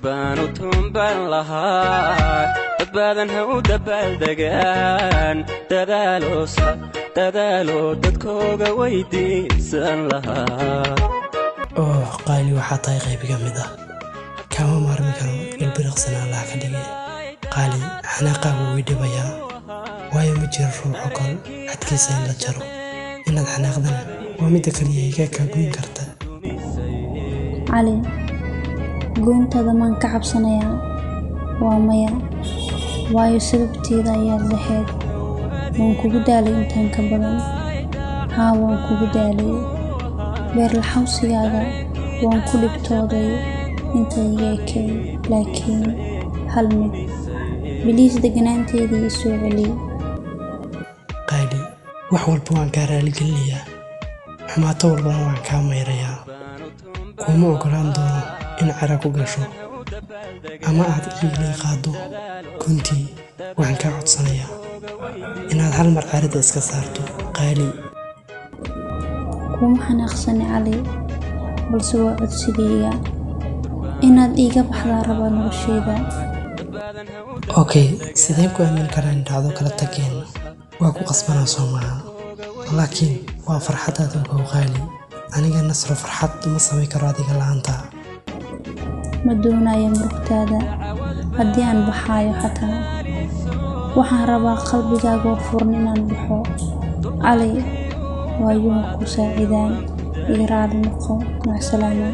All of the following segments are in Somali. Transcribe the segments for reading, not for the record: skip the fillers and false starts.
durbaanu tuunbaan lahaa dad badan ha u dabaaldegaan dadaaloo dadkooga weydiisan lahaa qaali waxaa tahay qayb ka mid ah kama maarmi karo ilbiriqsana Allah ka dhigay qaali xanaaqaagu way dhibayaa waayo ma jiro ruuxo kale adkaysa in la jaro inaad xanaaqdana waa midda kaliya iga ka goyn karta cali goyntada maan ka cabsanayaa waa maya waayo sababteeda ayaad lahayd waan kugu daalay intaan ka badan haa waan kugu daalay beer la xawsigaaga waan ku dhibtooday inta iga ekay laakiin hal mid biliis deganaanteedii isoo celi qaali wax walba waan kaa raaligelinayaa xumaato walbana waan kaa mayrayaa kuma ogolaan doono in cara ku gasho ama aad iilay qaado kuntii waxaan kaa codsanayaa inaad hal mar carada iska saarto qaali kuma xanaaqsani cali balse waa codsigayga inaad iiga baxdaa rabaa noloshayda okay sidee ku aamin karaa in dhacdo kala tageen waa ku qasbanaa soo maaha laakiin waa farxadaada ugu qaali aniga nasro farxad ma samay karo adiga la'aanta ma doonayo murugtaada haddii aan baxaayo xataa waxaan rabaa qalbigaaga oo furan inaan baxo cali waayuha ku saacidaan iga raali noqo macsalaama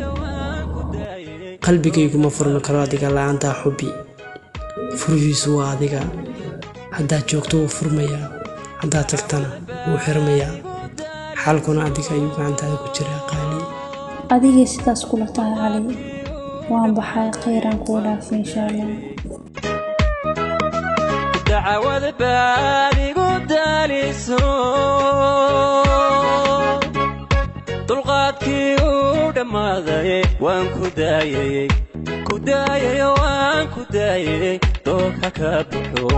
qalbigaygu ma furmi karo adiga la'aanta xubbi furihiisu waa adiga haddaad joogto wuu furmayaa haddaad tagtana wuu xirmayaa xaalkuna adiga ayuu gacantaada ku jiraa qaali adigay sidaas kula tahay cali waan baxay khayran kuu dhaafay insha allah dacwada baadigu daaliso dulqaadkii u dhammaaday waan ku daayay waan ku daayay dooha ka buxo